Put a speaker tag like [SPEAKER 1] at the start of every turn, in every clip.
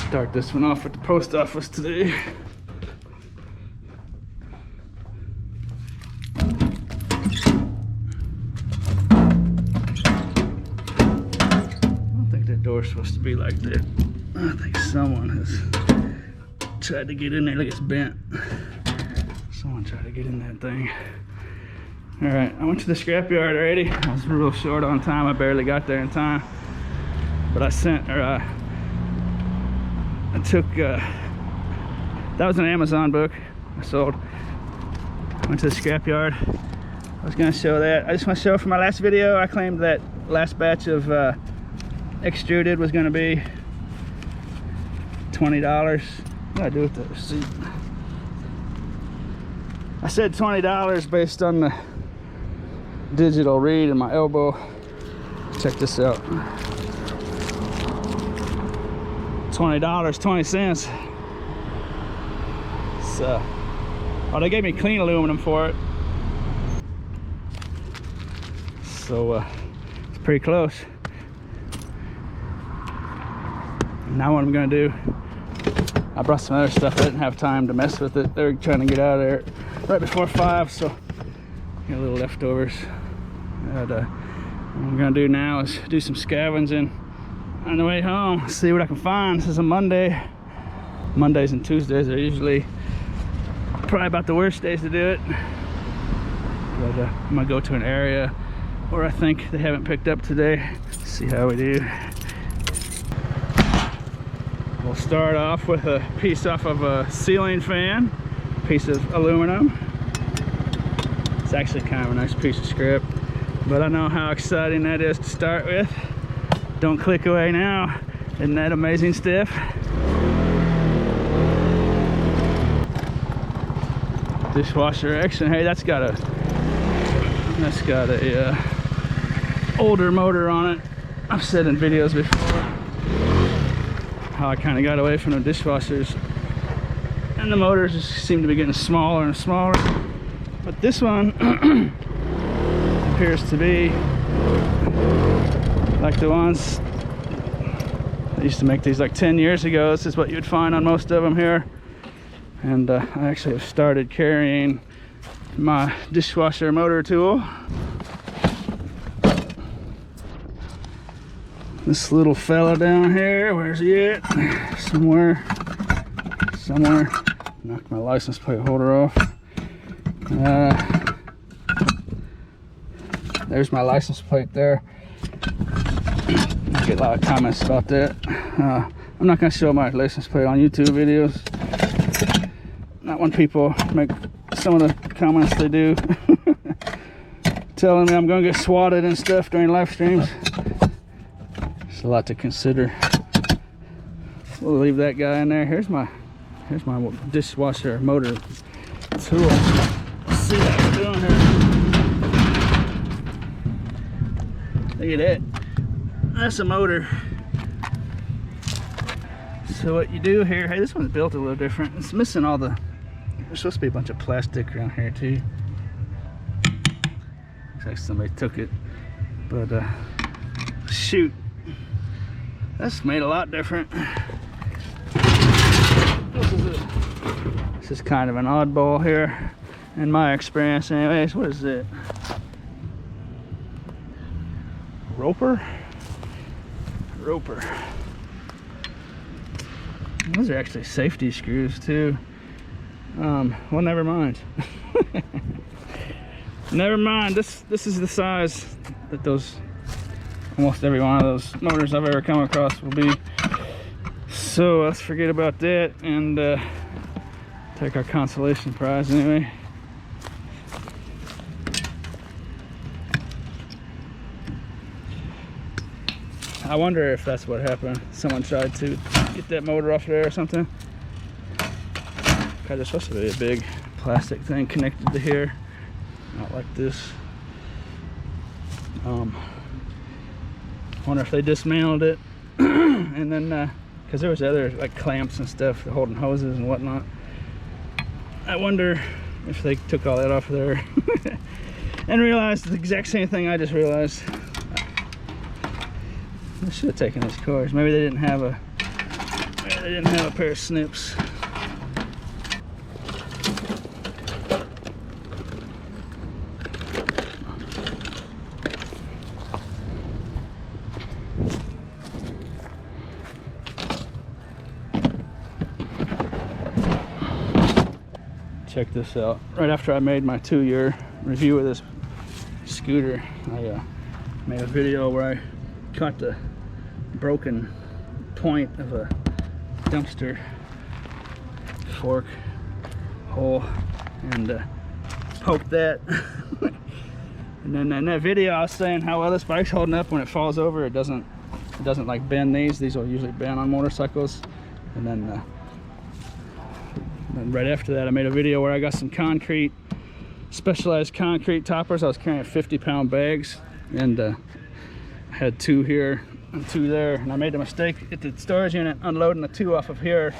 [SPEAKER 1] Start this one off at the post office today. Door's supposed to be like that. I think someone has tried to get in there. Look, it's bent. Someone tried to get in that thing. All right, I went to the scrapyard already. I was real short on time. I barely got there in time. But I took, that was an Amazon book I sold. Went to the scrapyard. I was gonna show that. I just want to show for my last video, I claimed that last batch of extruded was going to be $20. What do I do with the receipt? I said $20 based on the digital read in my elbow. Check this out. $20, 20 cents. So, oh, they gave me clean aluminum for it. So, it's pretty close. Now what I'm gonna do, I brought some other stuff. I didn't have time to mess with it. They were trying to get out of there right before 5, so got a little leftovers. And, what I'm gonna do now is do some scavenging on the way home, see what I can find. This is a Monday. Mondays and Tuesdays are usually probably about the worst days to do it. But I'm gonna go to an area where I think they haven't picked up today. See how we do. We'll start off with a piece off of a ceiling fan, piece of aluminum. It's actually kind of a nice piece of scrap, but I know how exciting that is to start with. Don't click away now. Isn't that amazing stuff? Dishwasher action. Hey, that's got a older motor on it. I've said in videos before how I kind of got away from the dishwashers, and the motors just seem to be getting smaller and smaller. But this one appears to be like the ones I used to make these like 10 years ago. This is what you'd find on most of them here. And I actually have started carrying my dishwasher motor tool. This little fella down here, where's he at? Somewhere. Knocked my license plate holder off. There's my license plate there. I get a lot of comments about that. I'm not gonna show my license plate on YouTube videos. Not when people make some of the comments they do. Telling me I'm gonna get swatted and stuff during live streams. It's a lot to consider. We'll leave that guy in there. Here's my dishwasher motor tool. Let's see what we're doing here. Look at that. That's a motor. So what you do here, hey, this one's built a little different. It's missing all the, there's supposed to be a bunch of plastic around here too. Looks like somebody took it. But shoot, that's made a lot different. This is kind of an oddball here in my experience anyways. What is it? Roper? Those are actually safety screws too. Well, never mind. Never mind. This is the size that those, almost every one of those motors I've ever come across will be. So let's forget about that and take our consolation prize anyway. I wonder if that's what happened. Someone tried to get that motor off there or something. There's supposed to be a big plastic thing connected to here, not like this. Wonder if they dismantled it and then because there was other like clamps and stuff holding hoses and whatnot. I wonder if they took all that off of there and realized the exact same thing I just realized. I should have taken these cores. Maybe they didn't have a, I didn't have a pair of snips. Check this out. Right after I made my 2-year review of this scooter, I made a video where I caught the broken point of a dumpster fork hole and poked that. And then in that video I was saying how well this bike's holding up when it falls over. It doesn't like bend these will usually bend on motorcycles. And then right after that I made a video where I got some concrete, specialized concrete toppers. I was carrying 50-pound bags, and I had 2 here and 2 there, and I made a mistake at the storage unit unloading the 2 off of here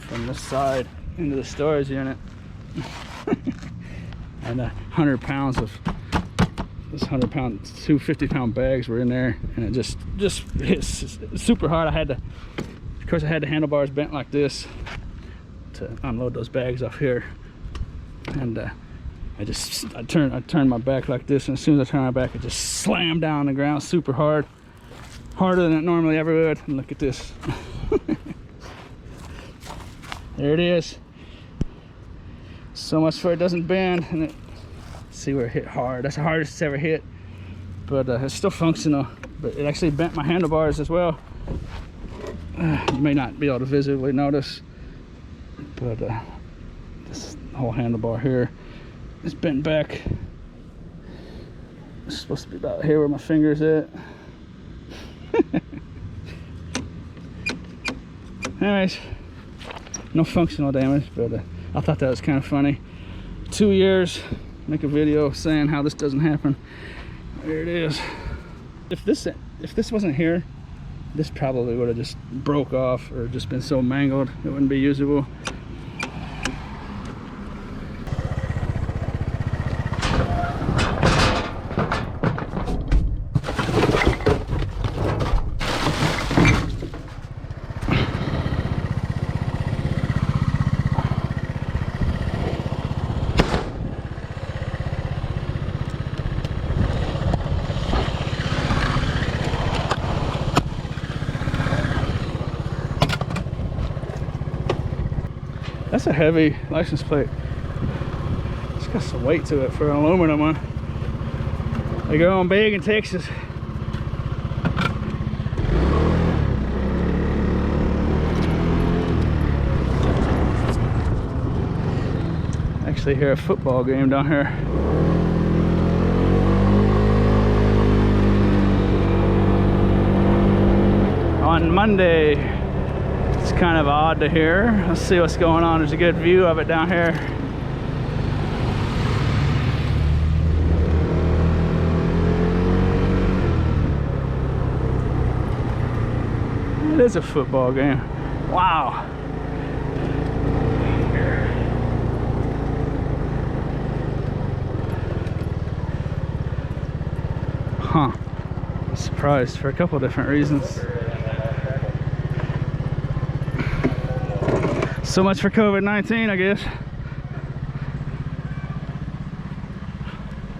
[SPEAKER 1] from this side into the storage unit. And 100 pounds of this 100-pound, 2 50-pound bags were in there, and it just hit super hard. Of course, I had the handlebars bent like this to unload those bags off here, and I turned my back like this, and as soon as I turned my back, it just slammed down on the ground super hard, harder than it normally ever would. And look at this. There it is. So much for it doesn't bend, and see where it hit hard. That's the hardest it's ever hit, but it's still functional. But it actually bent my handlebars as well. You may not be able to visibly notice, but this whole handlebar here is bent back. It's supposed to be about here where my finger's at. Anyways, no functional damage, but I thought that was kind of funny. 2 years, make a video saying how this doesn't happen. There it is. If this wasn't here, this probably would have just broke off or just been so mangled it wouldn't be usable. That's a heavy license plate. It's got some weight to it for an aluminum one. They go on big in Texas. Actually hear a football game down here. On Monday. It's kind of odd to hear. Let's see what's going on. There's a good view of it down here. It is a football game. Wow. Huh. I'm surprised for a couple different reasons. So much for COVID-19, I guess.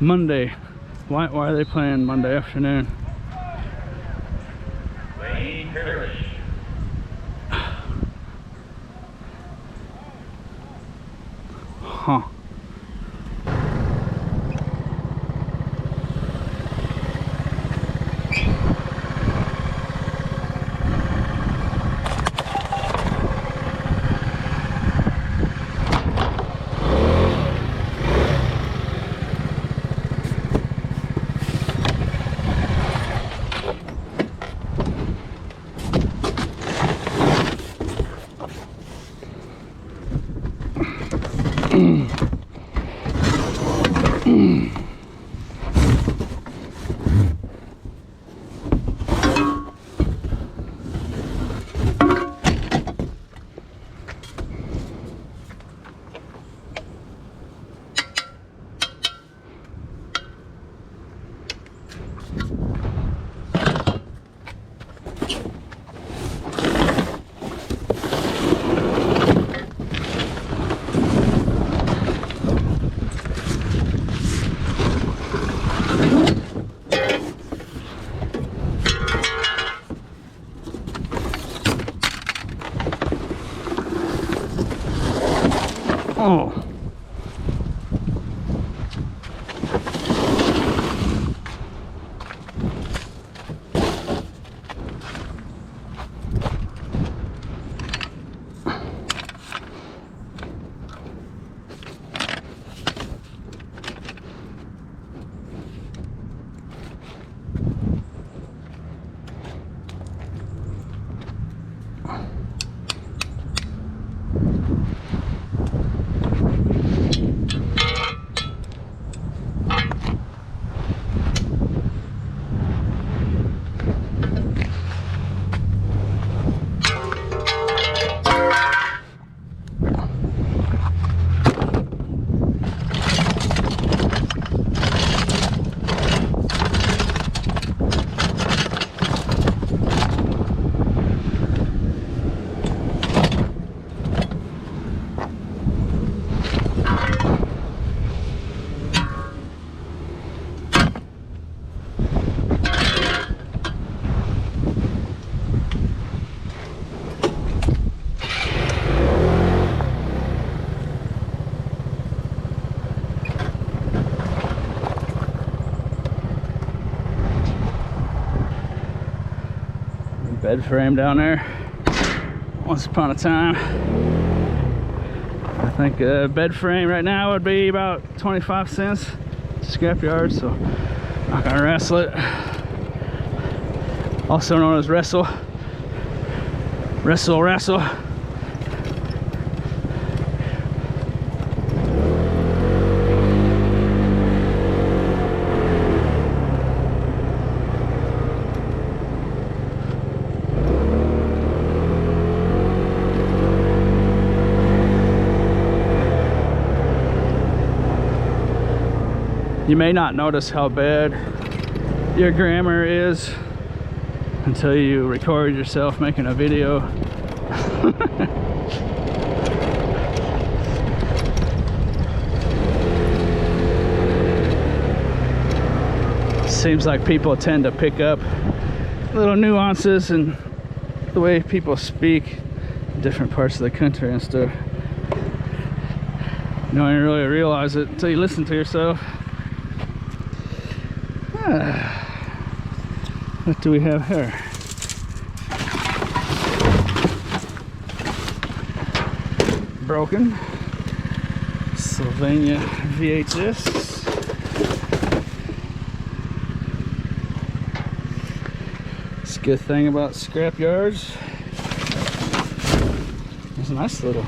[SPEAKER 1] Monday. Why are they playing Monday afternoon? Huh. Oh. Bed frame down there. Once upon a time, I think a bed frame right now would be about 25 cents scrapyard, so I'm not gonna wrestle it. Also known as wrestle. You may not notice how bad your grammar is until you record yourself making a video. Seems like people tend to pick up little nuances in the way people speak in different parts of the country and stuff. You don't even really realize it until you listen to yourself. What do we have here? Broken Sylvania VHS. It's a good thing about scrap yards. There's a nice little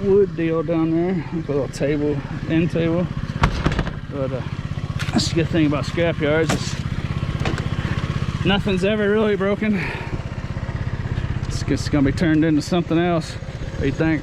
[SPEAKER 1] wood deal down there, like a little table, end table. But that's a good thing about scrap yards. Nothing's ever really broken. It's just gonna be turned into something else. What do you think?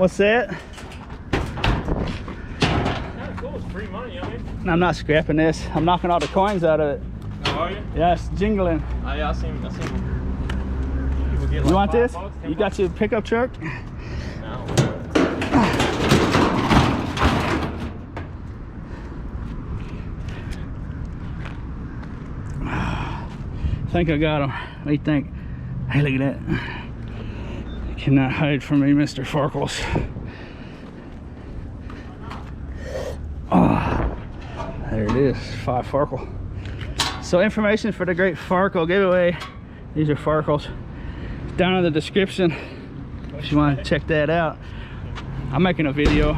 [SPEAKER 1] What's that?
[SPEAKER 2] Kinda cool, it's free money, you know what I mean?
[SPEAKER 1] I'm not scrapping this. I'm knocking all the coins out of it.
[SPEAKER 2] Oh, are you?
[SPEAKER 1] Yeah, it's jingling.
[SPEAKER 2] Oh, yeah, I seen people get like
[SPEAKER 1] You want this?
[SPEAKER 2] $5,
[SPEAKER 1] You got your pickup truck?
[SPEAKER 2] No.
[SPEAKER 1] I think I got him. What do you think? Hey, look at that. You cannot hide from me, Mr. Farkles. Oh, there it is, 5 Farkle. So information for the Great Farkle giveaway. These are Farkles. Down in the description if you want to check that out. I'm making a video.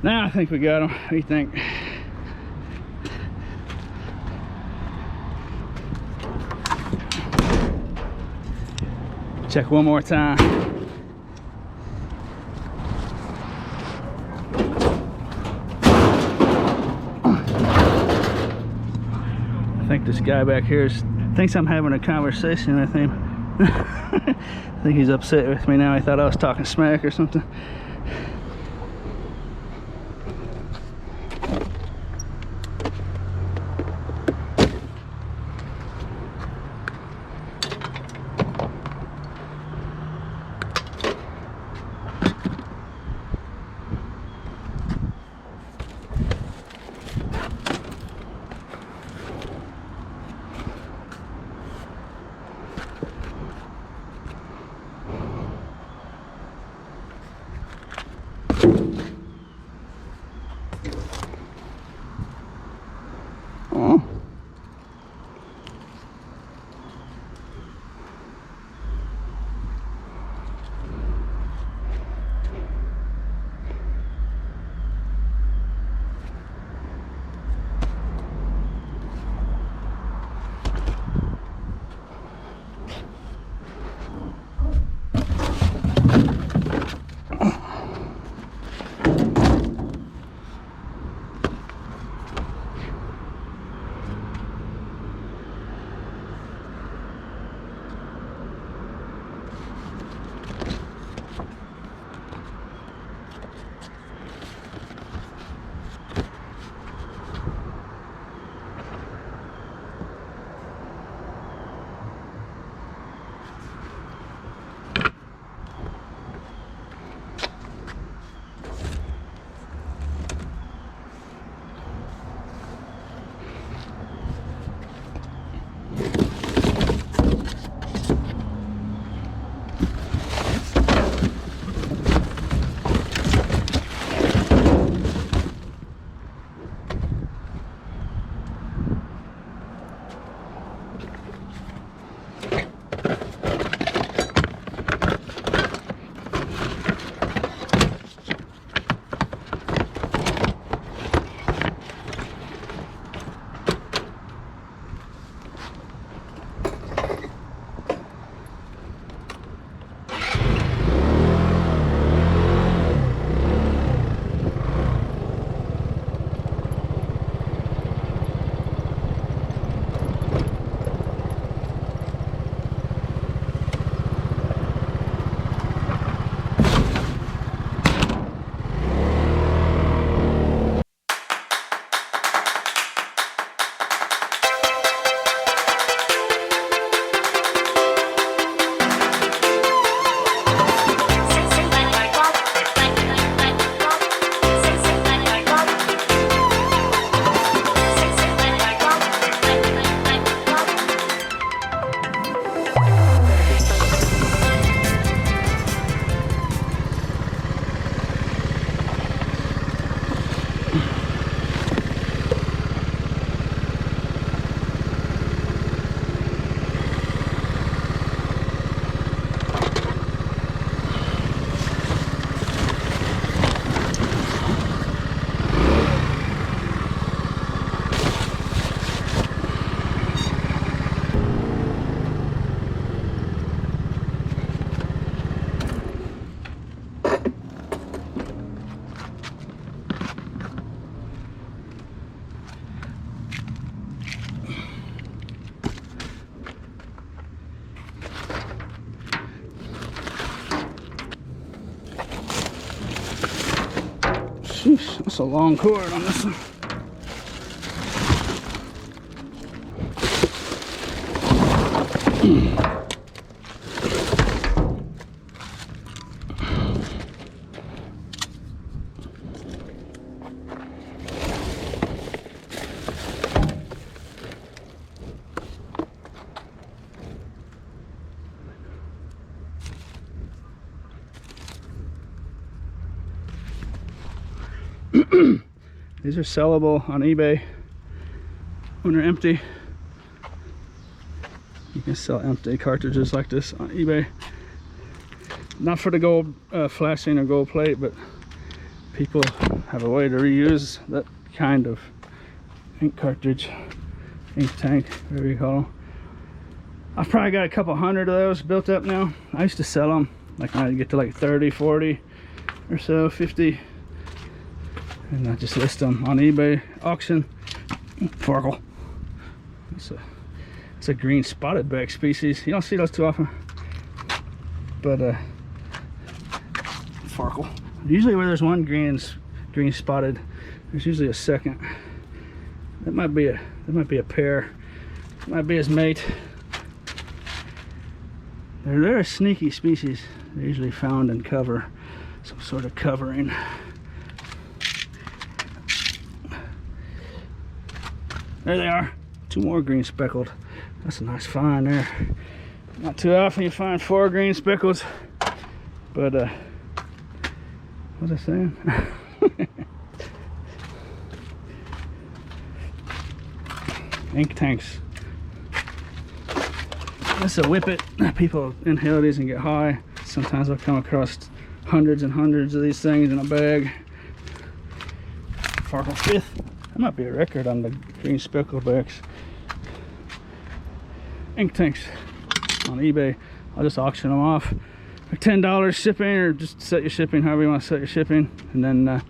[SPEAKER 1] Now I think we got them. What do you think? Check one more time. I think this guy back here thinks I'm having a conversation with him. I think he's upset with me now. He thought I was talking smack or something. Oh. Sheesh, that's a long cord on this one. These are sellable on eBay when they're empty. You can sell empty cartridges like this on eBay. Not for the gold flashing or gold plate, but people have a way to reuse that kind of ink cartridge, ink tank, whatever you call them. I've probably got a couple hundred of those built up now. I used to sell them like when I get to like 30, 40 or so, 50. And I just list them on eBay auction. Farkle. It's a green spotted back species. You don't see those too often. But Farkle. Usually where there's one green spotted, there's usually a second. That might be a pair. That might be his mate. They're a sneaky species. They're usually found in cover, some sort of covering. There they are. 2 more green speckled. That's a nice find there. Not too often you find 4 green speckles. But what was I saying? Ink tanks. That's a whippet. People inhale these and get high. Sometimes I'll come across hundreds and hundreds of these things in a bag. Farkle 5th. That might be a record on the green speckled backs. Ink tanks on eBay. I'll just auction them off for $10 shipping, or just set your shipping however you want to set your shipping. And then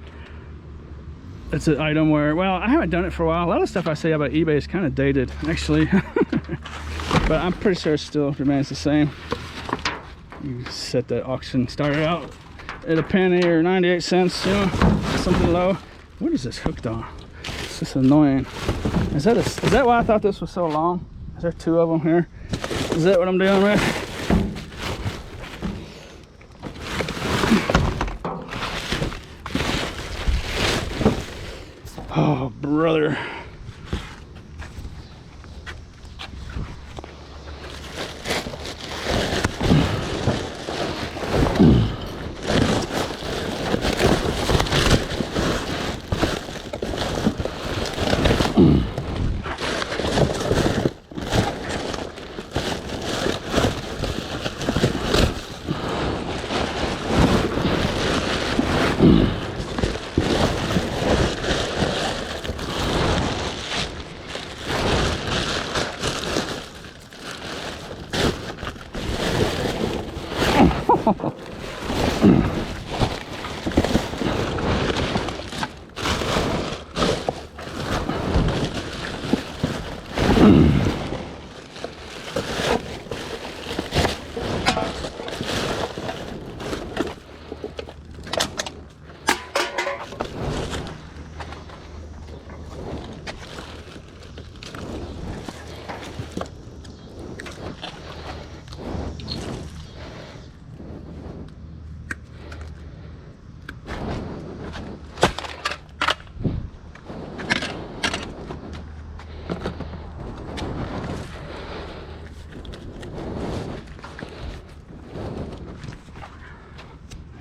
[SPEAKER 1] it's an item where, well, I haven't done it for a while. A lot of stuff I say about eBay is kind of dated, actually. But I'm pretty sure it still remains the same. You set that auction, started out at a penny or 98 cents, you know, something low. What is this hooked on? It's just annoying. Is that why I thought this was so long? Is there 2 of them here? Is that what I'm dealing with? Oh, brother.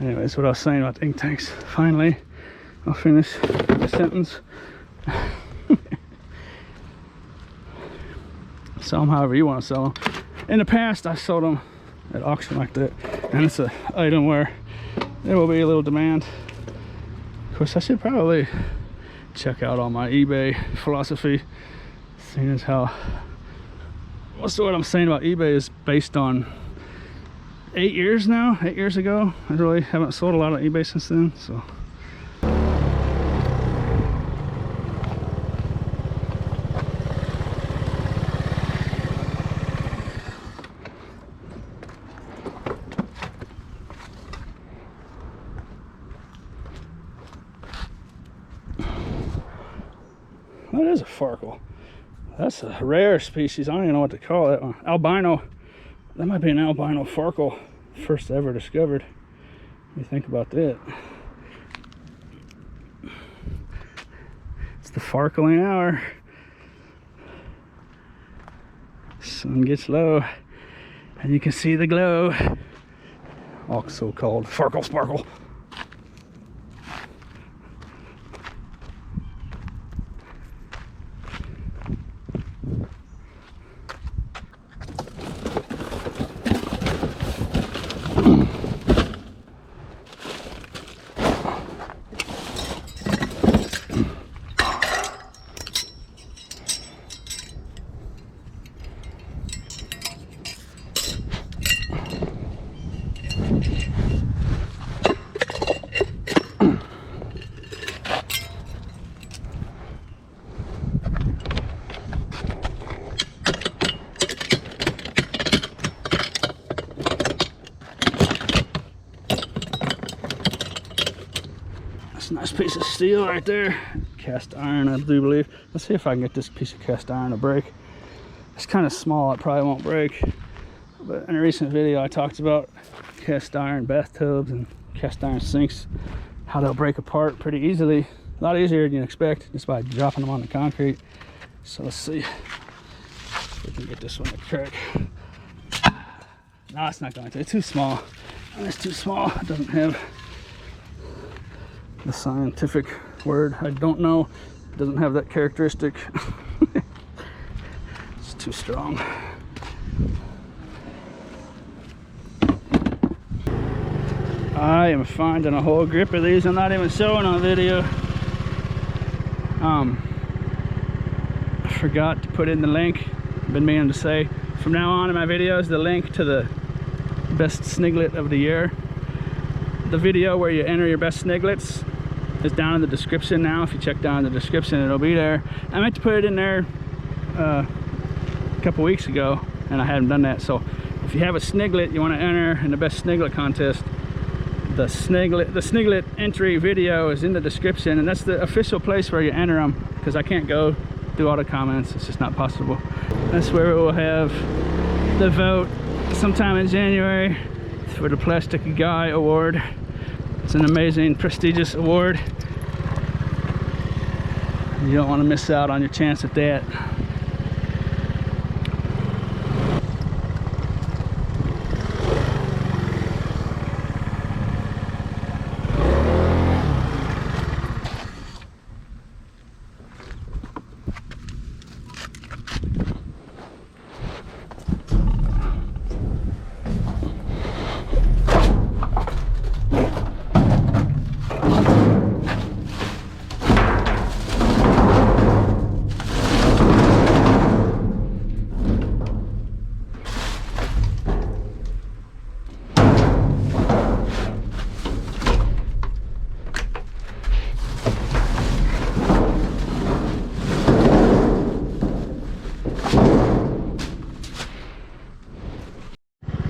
[SPEAKER 1] Anyways, what I was saying about the ink tanks. Finally, I'll finish the sentence. Sell them however you want to sell them. In the past, I sold them at auction like that, and it's an item where there will be a little demand. Of course, I should probably check out all my eBay philosophy, seeing as how most of what I'm saying about eBay is based on 8 years now. 8 years ago. I really haven't sold a lot on eBay since then, so. That is a farkle. That's a rare species. I don't even know what to call that one. Albino. That might be an albino farkle. First ever discovered. What do you think about that? It's the farkling hour. Sun gets low and you can see the glow. Also called farkle sparkle. That's a nice piece of steel right there. Cast iron, I do believe. Let's see if I can get this piece of cast iron to break. It's kind of small, it probably won't break. But in a recent video, I talked about cast iron bathtubs and cast iron sinks, how they'll break apart pretty easily. A lot easier than you expect, just by dropping them on the concrete. So let's see if we can get this one to crack. No, it's not going to. It's too small. It's too small. It doesn't have the scientific word. I don't know. It doesn't have that characteristic. It's too strong. I am finding a whole grip of these. I'm not even showing on video. I forgot to put in the link. I've been meaning to say, from now on in my videos, the link to the best sniglet of the year. The video where you enter your best sniglets is down in the description now. If you check down in the description, it'll be there. I meant to put it in there a couple weeks ago, and I hadn't done that. So if you have a sniglet you want to enter in the best sniglet contest, the sniglet entry video is in the description, and that's the official place where you enter them, because I can't go through all the comments. It's just not possible. That's where we'll have the vote sometime in January for the Plastic Guy Award. It's an amazing, prestigious award. You don't want to miss out on your chance at that.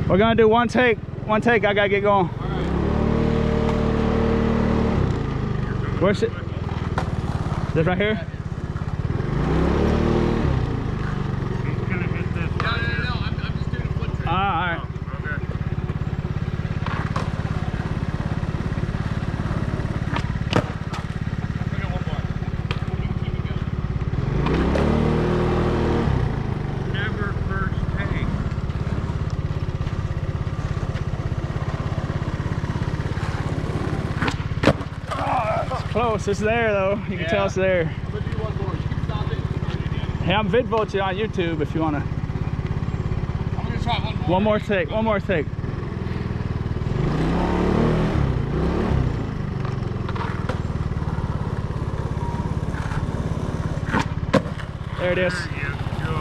[SPEAKER 1] We're gonna do one take. I gotta get going.
[SPEAKER 2] All right.
[SPEAKER 1] Where's it? Is it right here?
[SPEAKER 2] He's gonna hit this.
[SPEAKER 3] No, I'm just doing a foot trick.
[SPEAKER 1] All right.
[SPEAKER 2] Okay.
[SPEAKER 3] I got one more. Keep it going.
[SPEAKER 2] Never first take.
[SPEAKER 1] Close. It's there though. You can tell it's there.
[SPEAKER 3] I'm gonna do one more. You can stop it.
[SPEAKER 1] Hey, I'm vid volting on YouTube if you wanna.
[SPEAKER 3] I'm gonna try one more.
[SPEAKER 1] One more take. One more take. There it is.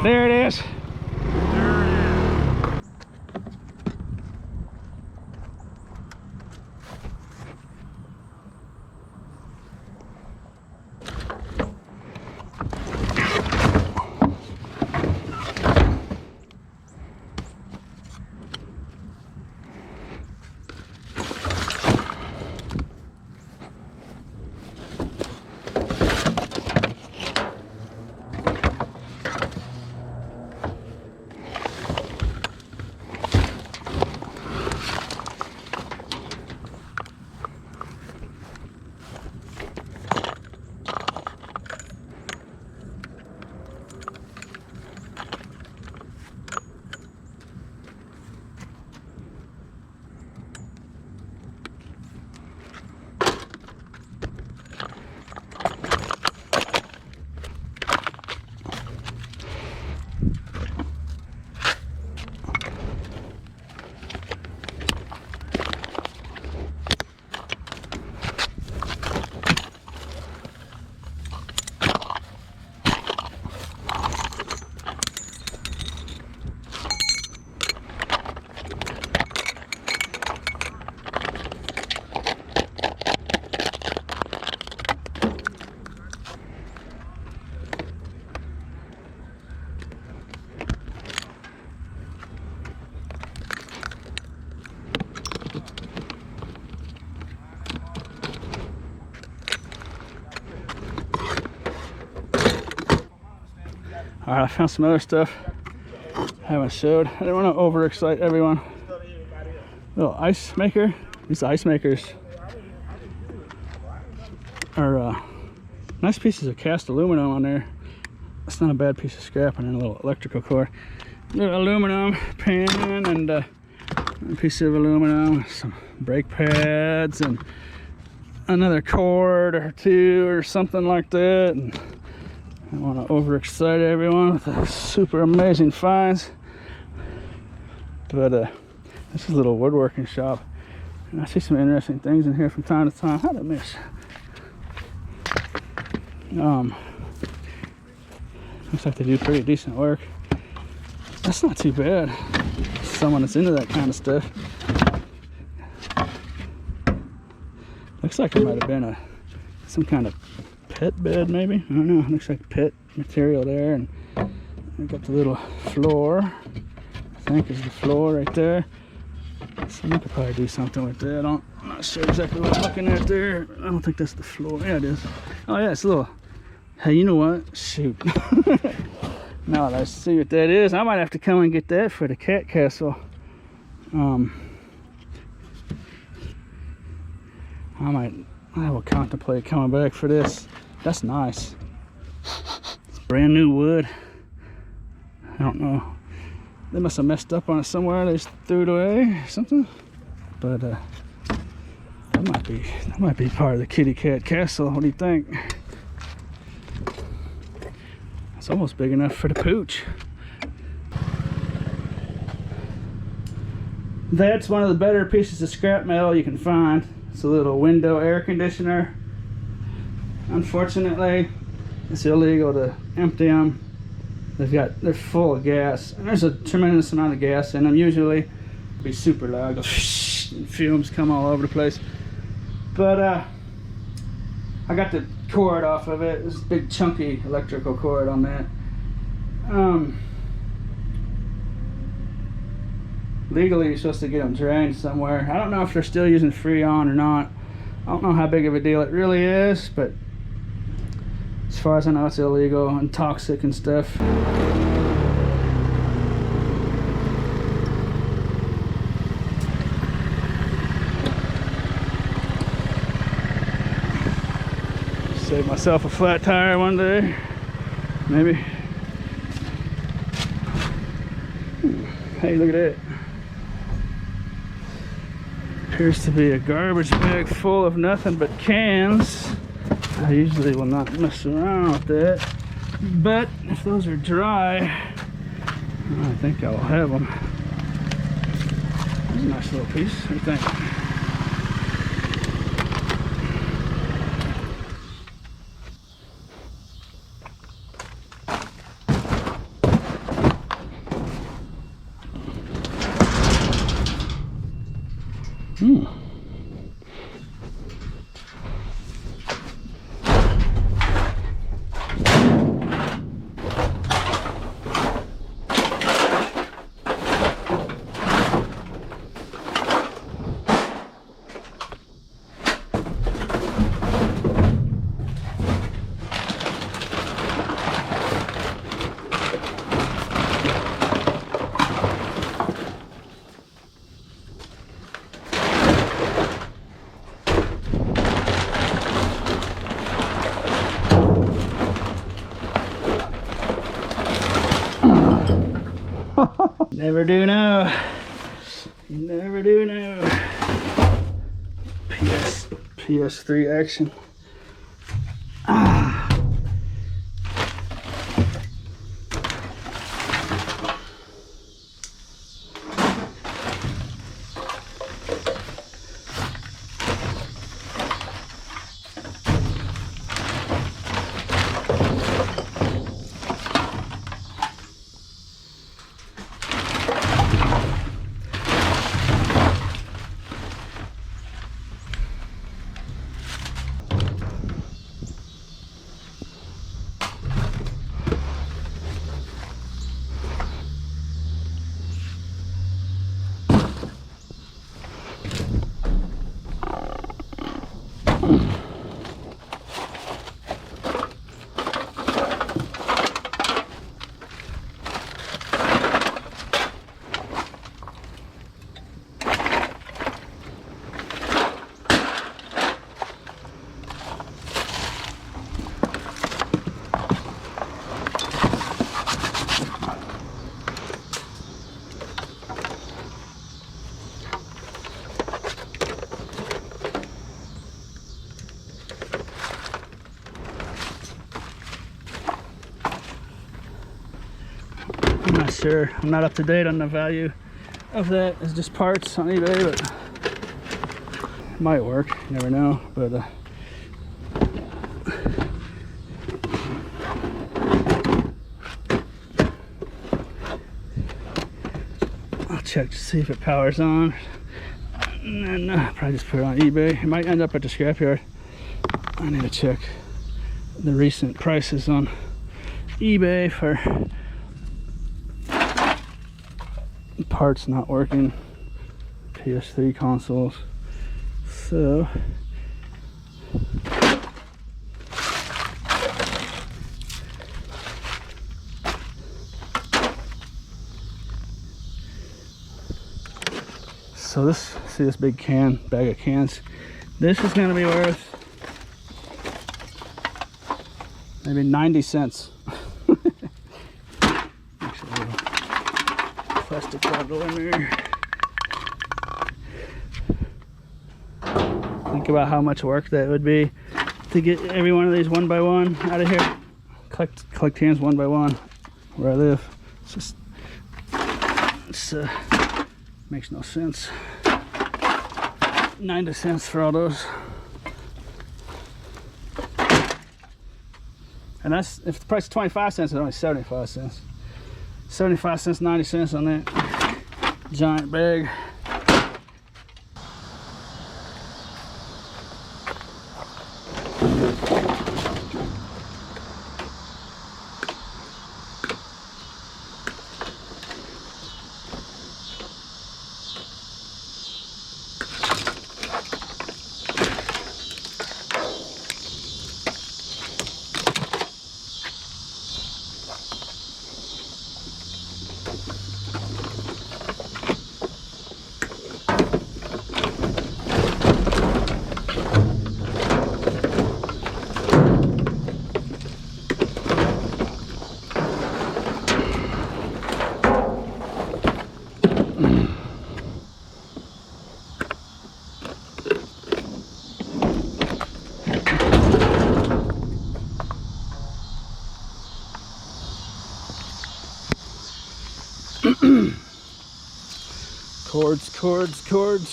[SPEAKER 1] There it is. Alright, I found some other stuff I haven't showed. I didn't want to overexcite everyone. Little ice maker. These ice makers are nice pieces of cast aluminum on there. That's not a bad piece of scrap, and then a little electrical cord. Little aluminum pan and a piece of aluminum, some brake pads, and another cord or two or something like that. And I don't want to overexcite everyone with the super amazing finds, but this is a little woodworking shop, and I see some interesting things in here from time to time. How'd I miss? Looks like they do pretty decent work. That's not too bad. Someone that's into that kind of stuff. Looks like it might have been some kind of pet bed, maybe. I don't know. Looks like pet material there, and we got the little floor. I think is the floor right there. So we could probably do something with that. I'm not sure exactly what I'm looking at there. I don't think that's the floor. Yeah, it is. Oh yeah, it's a little. Hey, you know what? Shoot. Now that I see what that is, I might have to come and get that for the cat castle. I will contemplate coming back for this. That's nice. It's brand new wood. I don't know. They must have messed up on it somewhere. They just threw it away or something. But that might be part of the kitty cat castle. What do you think? It's almost big enough for the pooch. That's one of the better pieces of scrap metal you can find. It's a little window air conditioner. Unfortunately, it's illegal to empty them. They're full of gas, and there's a tremendous amount of gas in them. Usually, it'd be super loud. And fumes come all over the place. But I got the cord off of it. This big chunky electrical cord on that. Legally, you're supposed to get them drained somewhere. I don't know if they're still using Freon or not. I don't know how big of a deal it really is, but as far as I know, it's illegal and toxic and stuff. Save myself a flat tire one day, maybe. Hey, look at that. Appears to be a garbage bag full of nothing but cans. I usually will not mess around with that, but if those are dry, I think I'll have them. That's a nice little piece. What do you think? Never do know. You never do know. PS3 action. sure. I'm not up to date on the value of that. It's just parts on eBay, but it might work. You never know. But I'll check to see if it powers on. And then probably just put it on eBay. It might end up at the scrapyard. I need to check the recent prices on eBay for parts not working, PS3 consoles. So this, see this big bag of cans, this is going to be worth maybe 90 cents. Actually, a little plastic bottle in there. Think about how much work that would be to get every one of these one by one out of here. Collect cans one by one where I live. It's makes no sense. 90 cents for all those. And that's, if the price is 25 cents, it's only 75 cents. 75 cents, 90 cents on that giant bag.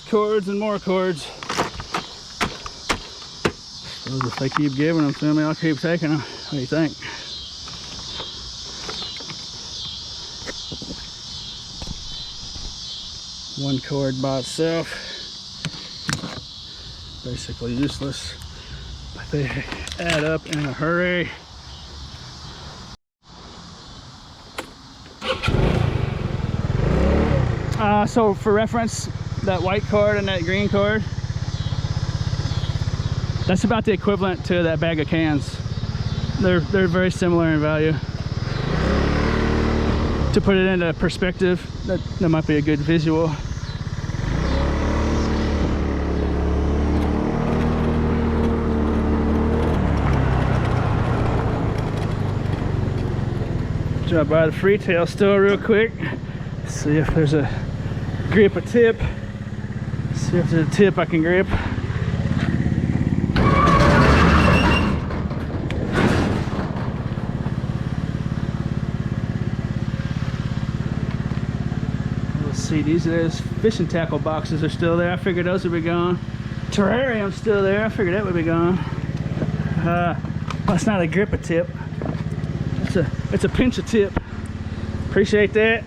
[SPEAKER 1] Cords, and more cords. Suppose if they keep giving them to me, I'll keep taking them. What do you think? One cord by itself, basically useless, but they add up in a hurry. So for reference, that white cord and that green cord, that's about the equivalent to that bag of cans. They're very similar in value. To put it into perspective, that might be a good visual. Drop by the Freetail store real quick. See if there's a grip a tip. See if there's a tip I can grip. Let's see, these fishing tackle boxes are still there. I figured those would be gone. Terrarium's still there. I figured that would be gone. Well, it's not a grip a tip. It's a pinch a tip. Appreciate that.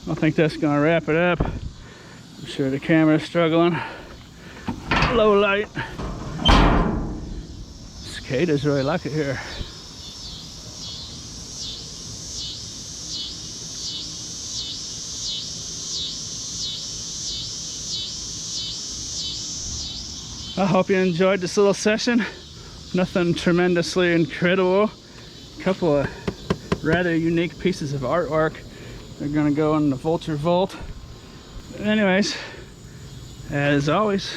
[SPEAKER 1] I think that's gonna wrap it up. I'm sure the camera's struggling. low light. Cicadas really like it here. I hope you enjoyed this little session. Nothing tremendously incredible. A couple of rather unique pieces of artwork. They're gonna go in the Vulture Vault. But anyways, as always,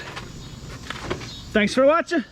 [SPEAKER 1] thanks for watching.